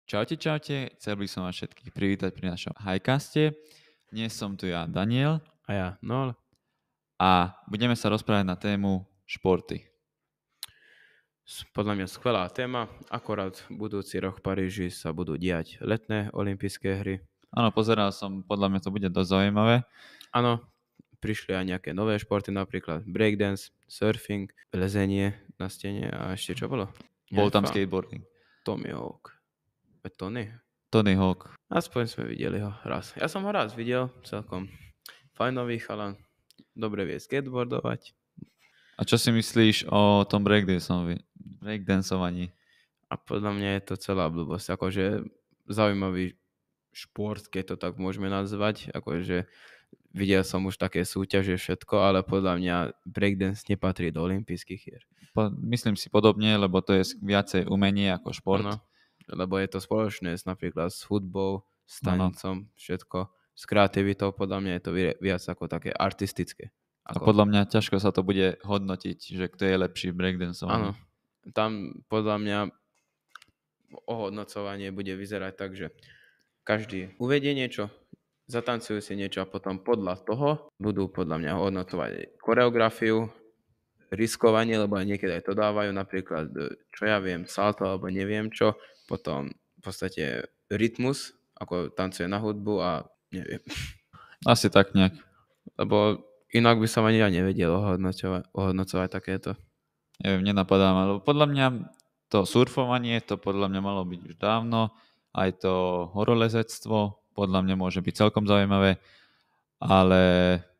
Čaute, čaute, chcel by som vás všetkých privítať pri našom Highcaste. Dnes som tu ja, Daniel, A ja, no a budeme sa rozprávať na tému športy. podľa mňa skvelá téma, akorát budúci rok v Paríži sa budú diať letné olympijské hry. Áno, pozeral som, podľa mňa to bude dosť zaujímavé. Áno, prišli aj nejaké nové športy, napríklad breakdance, surfing, lezenie na stene a ešte čo bolo? Bol tam Nejaká- skateboarding. Tommy Hawk. Tony? Tony Hawk. Aspoň sme videli ho raz. Ja som ho raz videl, celkom fajnový chalan, dobre vie skateboardovať. A čo si myslíš o tom breakdancovaní? A podľa mňa je to celá blbosť. Akože zaujímavý šport, keď to tak môžeme nazvať. Akože videl som už také súťaže, všetko, ale podľa mňa breakdance nepatrí do olympijských hier. Myslím si podobne, lebo to je viacej umenie ako šport. Ano, lebo je to spoločné napríklad s hudbou, s Áno. tancom, všetko. S kreativitou podľa mňa je to viac ako také artistické. A podľa mňa ťažko sa to bude hodnotiť, že kto je lepší v breakdancovaní. Áno, tam podľa mňa ohodnocovanie bude vyzerať tak, že každý uvedie niečo, zatancujú si niečo a potom podľa toho budú podľa mňa hodnotovať choreografiu, riskovanie, lebo aj niekedy aj to dávajú, napríklad, čo ja viem, salto alebo neviem čo, potom v podstate rytmus, ako tancuje na hudbu a neviem. Asi tak nejak. Lebo inak by som ani ja nevedel ohodnocovať takéto. Neviem, nenapadá ma, lebo podľa mňa to surfovanie, to podľa mňa malo byť už dávno, aj to horolezectvo podľa mňa môže byť celkom zaujímavé, ale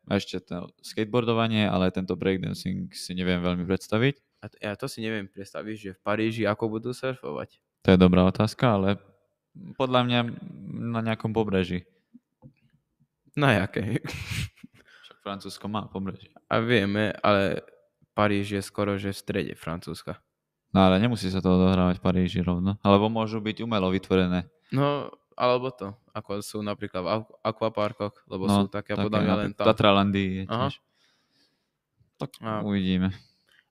ešte to skateboardovanie, ale tento breakdancing si neviem veľmi predstaviť. A ja to si neviem predstaviť, že v Paríži ako budú surfovať. To je dobrá otázka, ale podľa mňa na nejakom pobreží. Na jakej? Však Francúzsko má pobreží. A vieme, ale Paríž je skoro, že v strede Francúzska. No ale nemusí sa to odohrávať v Paríži rovno, alebo môžu byť umelo vytvorené. No, alebo to, ako sú napríklad v akvaparkoch, lebo sú také podľa mňa len tam. Tatralandii je tiež. Tak uvidíme.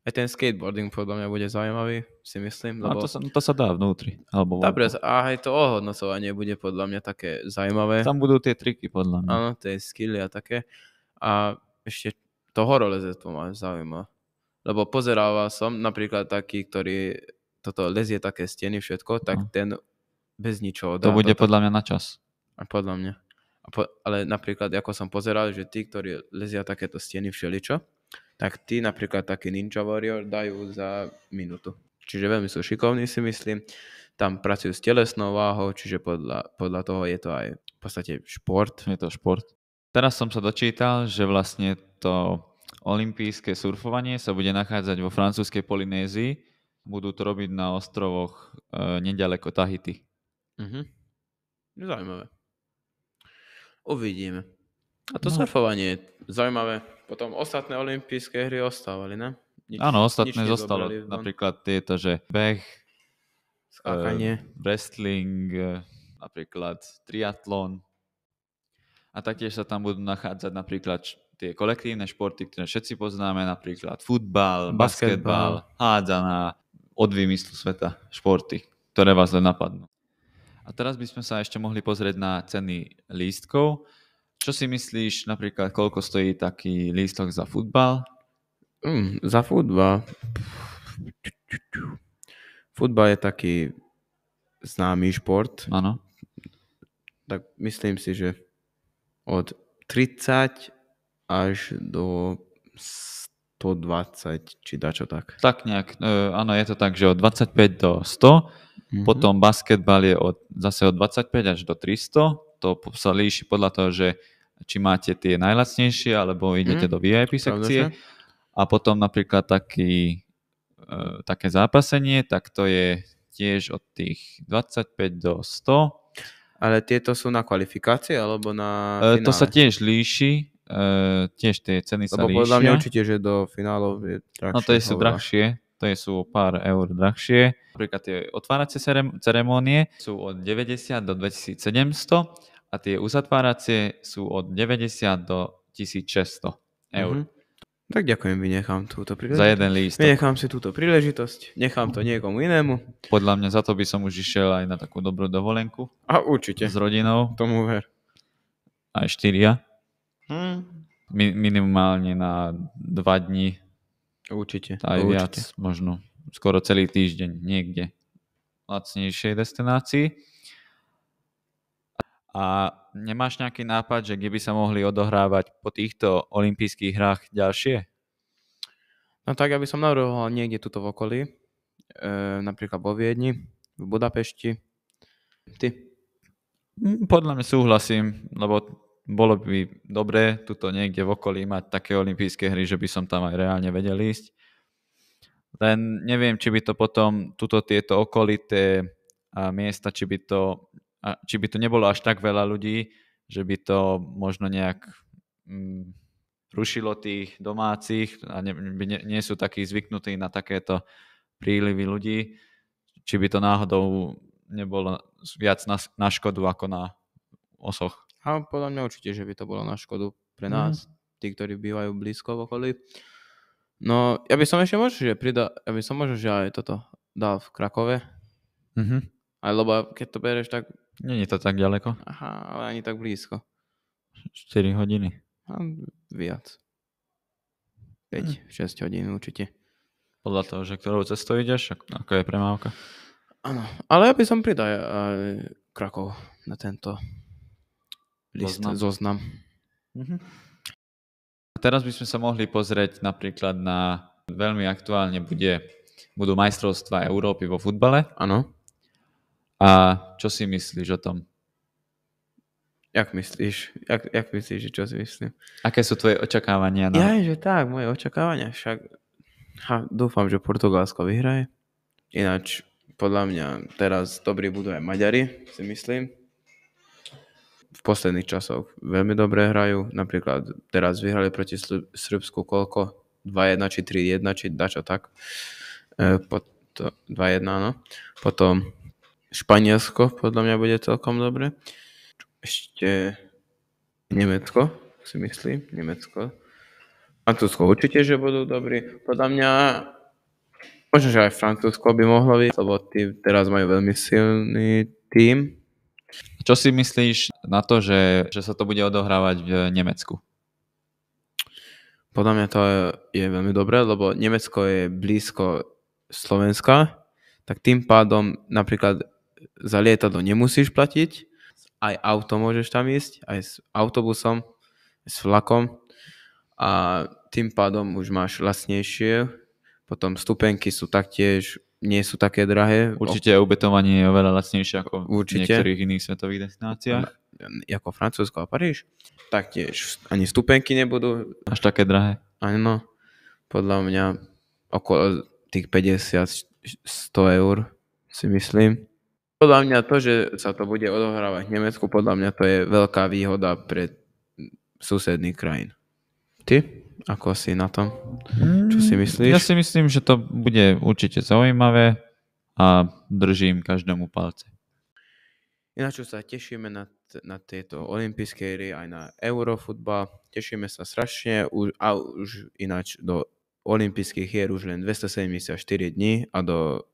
Aj ten skateboarding podľa mňa bude zaujímavý, si myslím. Lebo... A to sa dá vnútri. Dobre, a aj to ohodnocovanie bude podľa mňa také zaujímavé. Tam budú tie triky podľa mňa. Áno, tie skilly a také. A ešte to horolezectvo ma zaujíma. Lebo pozerával som napríklad taký, ktorý toto lezie také steny, všetko, tak ten bez ničoho. To bude podľa mňa na čas. A podľa mňa. Ale napríklad, ako som pozeral, že tí, ktorí lezia takéto steny všeličo, tak tí napríklad taký Ninja Warrior dajú za minútu. Čiže veľmi sú šikovní, si myslím. Tam pracujú s telesnou váhou, čiže podľa toho je to aj v podstate šport. Je to šport. Teraz som sa dočítal, že vlastne to olympijské surfovanie sa bude nachádzať vo francúzskej Polynézii. Budú to robiť na ostrovoch nedaleko Tahiti. Zaujímavé. Uvidíme. A to surfovanie je zaujímavé. Potom ostatné olympijské hry ostávali, ne? Áno, ostatné zostalo. Napríklad tieto, že beh, skákanie, wrestling, napríklad triatlon. A taktiež sa tam budú nachádzať napríklad tie kolektívne športy, ktoré všetci poznáme, napríklad futbal, basketbal, hádzaná, od vymyslu sveta športy, ktoré vás len napadnú. A teraz by sme sa ešte mohli pozrieť na ceny lístkov. Čo si myslíš napríklad, koľko stojí taký lístok za futbal? Za futbal? Futbal je taký známy šport. Áno. Tak myslím si, že od 30 až do 120, či dačo tak. Tak nejak, áno, je to tak, že od 25 do 100, potom basketbal je zase od 25 až do 300, to sa líši podľa toho, že či máte tie najlacnejšie, alebo idete do VIP sekcie. A potom napríklad také zápasenie, tak to je tiež od tých 25 do 100. Ale tieto sú na kvalifikácie, alebo na finále? To sa tiež líši. Tiež tie ceny sa líšia. Lebo podľa mňa určite, že do finálov je drahšie. No to sú drahšie, to sú pár eur drahšie. Napríklad tie otváracie ceremónie sú od 90 do 2700 a tie uzatváracie sú od 90 do 1600 eur. Tak ďakujem, vynechám túto Za príležitosť. jeden lístok. Vynechám si túto príležitosť, nechám to niekomu inému. Podľa mňa za to by som už išiel aj na takú dobrú dovolenku A určite, s rodinou, tomu ver. aj 4. Minimálne na 2 dní, Určite, aj viac, určite. možno skoro celý týždeň niekde lacnejšej destinácii. A nemáš nejaký nápad, že kde by sa mohli odohrávať po týchto olympijských hrách ďalšie? No tak, aby som navrhoval niekde tuto v okolí, napríklad vo Viedni, v Budapešti. Ty? Podľa mňa súhlasím, lebo bolo by dobré tuto niekde v okolí mať také olympijské hry, že by som tam aj reálne vedel ísť. Len neviem, či by to potom tieto okolité miesta, či by to nebolo až tak veľa ľudí, že by to možno nejak rušilo tých domácich a nie sú takí zvyknutí na takéto prílivy ľudí, či by to náhodou nebolo viac na škodu ako na osoch. A podľa mňa určite, že by to bolo na škodu pre nás, tí, ktorí bývajú blízko v okolí. No, ja by som ešte možno, že aj toto dal v Krakove. Aj lebo keď to bereš, tak... Nie je to tak ďaleko. Aha, ale ani tak blízko. 4 hodiny. A viac. 5-6 hodín určite. Podľa toho, že ktorou cestou ideš, ako je premávka. Áno, ale ja by som pridal aj Krakov na tento zoznam. A teraz by sme sa mohli pozrieť napríklad na veľmi aktuálne budú majstrovstvá Európy vo futbale. Áno. A čo si myslíš o tom? Jak myslíš? Jak myslíš, že čo si myslím? Aké sú tvoje očakávania? Ja, že tak, moje očakávania. Však dúfam, že Portugalsko vyhraje. Ináč, podľa mňa teraz dobrí budú aj Maďari, si myslím. V posledných časoch veľmi dobre hrajú. Napríklad teraz vyhrali proti Srbsku koľko? 2-1 či 3-1, či dačo tak. 2-1, no. Potom Španielsko podľa mňa bude celkom dobre. Ešte Nemecko, si myslím. Nemecko. Francúzsko určite, že budú dobrí. Podľa mňa možno, že aj Francúzsko by mohlo byť, lebo tí teraz majú veľmi silný tím. Čo si myslíš na to, že sa to bude odohrávať v Nemecku? Podľa mňa to je veľmi dobré, lebo Nemecko je blízko Slovenska, tak tým pádom napríklad za lietadlo nemusíš platiť, aj auto môžeš tam ísť, aj s autobusom, s vlakom a tým pádom už máš lacnejšie. Potom stupenky sú taktiež, nie sú také drahé. Určite ubytovanie je oveľa lacnejšie ako v niektorých iných svetových destináciách. Ako Francúzsko a Paríž. Taktiež ani stupenky nebudú až také drahé. Áno, podľa mňa okolo tých 50-100 eur si myslím. Podľa mňa to, že sa to bude odohrávať v Nemecku, podľa mňa to je veľká výhoda pre susedných krajín. Ty? Ako si na tom? Čo si myslíš? Ja si myslím, že to bude určite zaujímavé a držím každému palce. Ináč sa tešíme na tieto olympijské hry, aj na Eurofutbal. Tešíme sa strašne a už ináč do olympijských hier už len 274 dní a do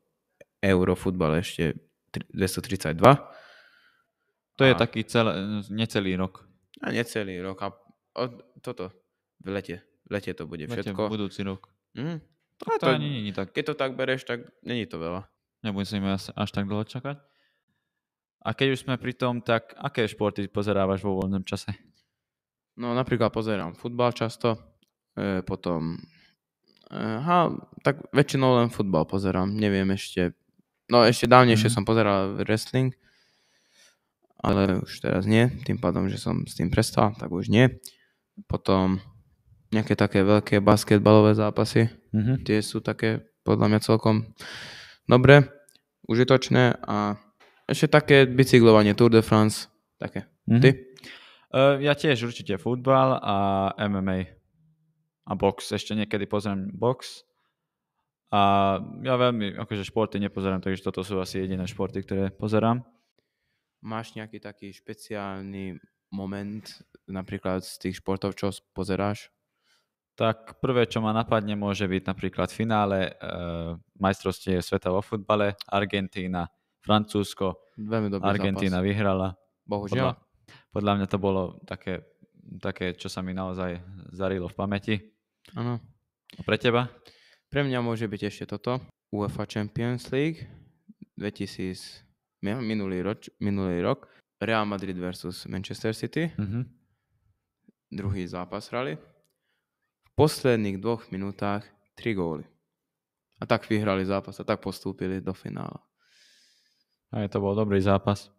Eurofutbal ešte 232. To je taký necelý rok. A necelý rok. A toto v lete to bude všetko. Budúci rok. To ani nie tak. Keď to tak bereš, tak není to veľa. Nemusíme až tak dlho čakať. A keď už sme pri tom, tak aké športy pozerávaš vo voľnom čase? No napríklad pozerám futbal často, potom tak väčšinou len futbal pozerám, neviem ešte. No ešte dávnejšie som pozeral wrestling, ale už teraz nie, tým pádom, že som s tým prestal, tak už nie. Potom nejaké také veľké basketbalové zápasy, tie sú také podľa mňa celkom dobré, užitočné a ešte také bicyklovanie, Tour de France, také. Ty? Ja tiež určite futbal a MMA a box, ešte niekedy pozriem box. A ja veľmi športy nepozerám, takže toto sú asi jediné športy, ktoré pozerám. Máš nejaký taký špeciálny moment, napríklad z tých športov, čo pozeráš? Tak prvé, čo ma napadne, môže byť napríklad finále majstrovstiev sveta vo futbale. Argentína, Francúzsko. Veľmi dobrý Argentína zápas. vyhrala. Bohužiaľ. Podľa mňa to bolo také, čo sa mi naozaj zarilo v pamäti. Áno. A pre teba? Pre mňa môže byť ešte toto. UEFA Champions League 2000, minulý rok. Real Madrid versus Manchester City. Druhý zápas hrali. V posledných 2 minútach 3 góly. A tak vyhrali zápas a tak postúpili do finále. Aj to bol dobrý zápas.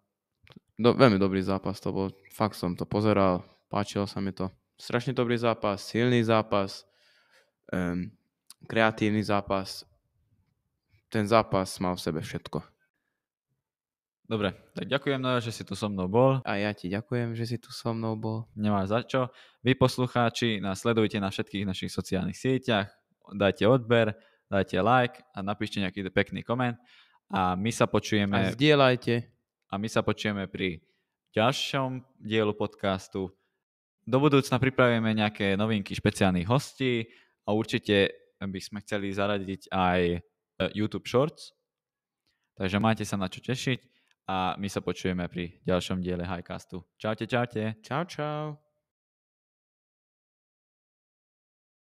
Veľmi dobrý zápas to bol. Fakt som to pozeral. Páčilo sa mi to. Strašne dobrý zápas. Silný zápas. Kreatívny zápas. Ten zápas mal v sebe všetko. Dobre, tak ďakujem, Nojo, že si tu so mnou bol. A ja ti ďakujem, že si tu so mnou bol. Nemáš za čo. Vy, poslucháči, nás sledujte na všetkých našich sociálnych sieťach. Dajte odber, dajte like a napíšte nejaký pekný koment. A my sa počujeme... A zdieľajte. A my sa počujeme pri ďalšom dielu podcastu. Do budúcna pripravíme nejaké novinky špeciálnych hostí a určite by sme chceli zaradiť aj YouTube Shorts. Takže máte sa na čo tešiť a my sa počujeme pri ďalšom diele Highcastu. Čaute, čaute. Čau, čau.